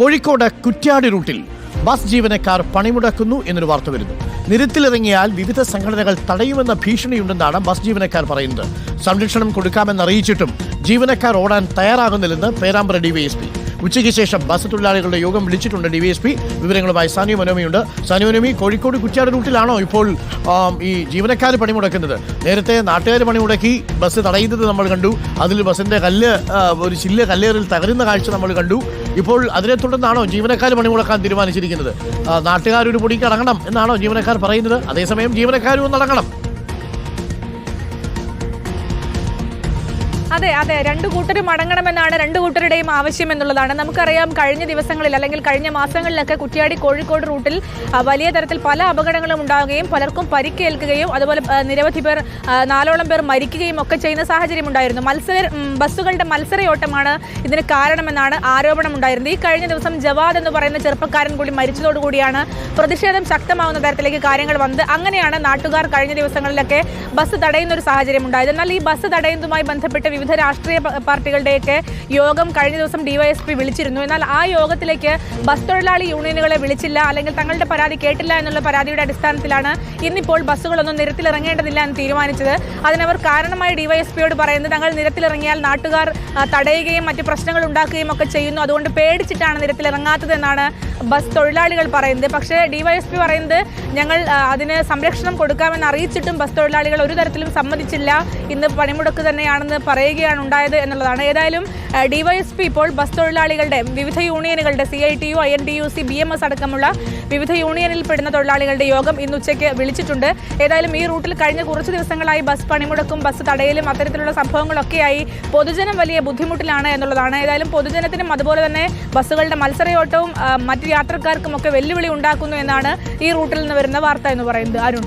കോഴിക്കോട് കുറ്റ്യാടി റൂട്ടിൽ ബസ് ജീവനക്കാർ പണിമുടക്കുന്നു എന്നൊരു വാർത്ത വരുന്നു. നിരത്തിലിറങ്ങിയാൽ വിവിധ സംഘടനകൾ തടയുമെന്ന ഭീഷണിയുണ്ടെന്നാണ് ബസ് ജീവനക്കാർ പറയുന്നത്. സംരക്ഷണം കൊടുക്കാമെന്ന് അറിയിച്ചിട്ടും ജീവനക്കാർ ഓടാൻ തയ്യാറാകുന്നില്ലെന്ന് പേരാമ്പ്ര ഡിവൈഎസ്പി. ഉച്ചയ്ക്ക് ശേഷം ബസ് തൊഴിലാളികളുടെ യോഗം വിളിച്ചിട്ടുണ്ട് ഡിവൈഎസ്പി. വിവരങ്ങളുമായി സാനിയ മനോമിയുണ്ട്. സാനിയ മനോമി, കോഴിക്കോട് കുറ്റ്യാടി റൂട്ടിലാണോ ഇപ്പോൾ ഈ ജീവനക്കാർ പണിമുടക്കുന്നത്? നേരത്തെ നാട്ടുകാർ പണിമുടക്കി ബസ് തടയുന്നത് നമ്മൾ കണ്ടു. അതിൽ ബസിന്റെ ഒരു ചില്ല് കല്ലേറിൽ തകരുന്ന കാഴ്ച നമ്മൾ കണ്ടു. ഇപ്പോൾ അതിനെ തുടർന്നാണോ ജീവനക്കാർ പണിമുടക്കാൻ തീരുമാനിച്ചിരിക്കുന്നത്? നാട്ടുകാർ ഒരു പൊടിക്ക് അടങ്ങണം എന്നാണോ ജീവനക്കാർ പറയുന്നത്? അതേസമയം ജീവനക്കാരും ഒന്ന് അടങ്ങണം. അതെ, രണ്ടു കൂട്ടരും അടങ്ങണമെന്നാണ് രണ്ടു കൂട്ടരുടെയും ആവശ്യം എന്നുള്ളതാണ്. നമുക്കറിയാം, കഴിഞ്ഞ ദിവസങ്ങളിൽ അല്ലെങ്കിൽ കഴിഞ്ഞ മാസങ്ങളിലൊക്കെ കുറ്റ്യാടി കോഴിക്കോട് റൂട്ടിൽ വലിയ തരത്തിൽ പല അപകടങ്ങളും ഉണ്ടാവുകയും പലർക്കും പരിക്കേൽക്കുകയും അതുപോലെ നിരവധി പേർ 4ഓളം പേർ മരിക്കുകയും ഒക്കെ ചെയ്യുന്ന സാഹചര്യം ഉണ്ടായിരുന്നു. ബസ്സുകളുടെ മത്സരയോട്ടമാണ് ഇതിന് കാരണമെന്നാണ് ആരോപണമുണ്ടായിരുന്നത്. ഈ കഴിഞ്ഞ ദിവസം ജവാദ് എന്ന് പറയുന്ന ചെറുപ്പക്കാരൻ കൂടി മരിച്ചതോടുകൂടിയാണ് പ്രതിഷേധം ശക്തമാവുന്ന തരത്തിലേക്ക് കാര്യങ്ങൾ വന്നത്. അങ്ങനെയാണ് നാട്ടുകാർ കഴിഞ്ഞ ദിവസങ്ങളിലൊക്കെ ബസ് തടയുന്ന ഒരു സാഹചര്യം ഉണ്ടായത്. എന്നാൽ ഈ ബസ് തടയുന്നതുമായി ബന്ധപ്പെട്ട് വിവിധ രാഷ്ട്രീയ പാർട്ടികളുടെയൊക്കെ യോഗം കഴിഞ്ഞ ദിവസം ഡിവൈഎസ്പി വിളിച്ചിരുന്നു. എന്നാൽ ആ യോഗത്തിലേക്ക് ബസ് തൊഴിലാളി യൂണിയനുകളെ വിളിച്ചില്ല, അല്ലെങ്കിൽ തങ്ങളുടെ പരാതി കേട്ടില്ല എന്നുള്ള പരാതിയുടെ അടിസ്ഥാനത്തിലാണ് ഇന്നിപ്പോൾ ബസ്സുകളൊന്നും നിരത്തിലിറങ്ങേണ്ടതില്ല എന്ന് തീരുമാനിച്ചത്. അതിനവർ കാരണമായി ഡിവൈഎസ്പിയോട് പറയുന്നത്, തങ്ങൾ നിരത്തിലിറങ്ങിയാൽ നാട്ടുകാർ തടയുകയും മറ്റു പ്രശ്നങ്ങൾ ഉണ്ടാക്കുകയും ഒക്കെ ചെയ്യുന്നു, അതുകൊണ്ട് പേടിച്ചിട്ടാണ് നിരത്തിലിറങ്ങാത്തത് എന്നാണ് ബസ് തൊഴിലാളികൾ പറയുന്നത്. പക്ഷേ ഡിവൈഎസ്പി പറയുന്നത്, ഞങ്ങൾ അതിന് സംരക്ഷണം കൊടുക്കാമെന്ന് അറിയിച്ചിട്ടും ബസ് തൊഴിലാളികൾ ഒരു തരത്തിലും സമ്മതിച്ചില്ല, ഇന്ന് പണിമുടക്ക് തന്നെയാണെന്ന് പറയുകയാണ് ഉണ്ടായത് എന്നുള്ളതാണ്. ഏതായാലും ഡിവൈഎസ്പി ഇപ്പോൾ ബസ് തൊഴിലാളികളുടെ വിവിധ യൂണിയനുകളുടെ CITU, INTUC, BMS അടക്കമുള്ള വിവിധ യൂണിയനിൽ പെടുന്ന തൊഴിലാളികളുടെ യോഗം ഇന്ന് ഉച്ചയ്ക്ക് വിളിച്ചിട്ടുണ്ട്. ഏതായാലും ഈ റൂട്ടിൽ കഴിഞ്ഞ കുറച്ച് ദിവസങ്ങളായി ബസ് പണിമുടക്കും ബസ് തടയലും അത്തരത്തിലുള്ള സംഭവങ്ങളൊക്കെയായി പൊതുജനം വലിയ ബുദ്ധിമുട്ടിലാണ് എന്നുള്ളതാണ്. ഏതായാലും പൊതുജനത്തിനും അതുപോലെ തന്നെ ബസ്സുകളുടെ മത്സരയോട്ടവും മറ്റ് യാത്രക്കാർക്കും ഒക്കെ വെല്ലുവിളി ഉണ്ടാക്കുന്നു എന്നാണ് ഈ റൂട്ടിൽ നിന്ന് വരുന്ന വാർത്ത എന്ന് പറയുന്നത്. അരുൺ.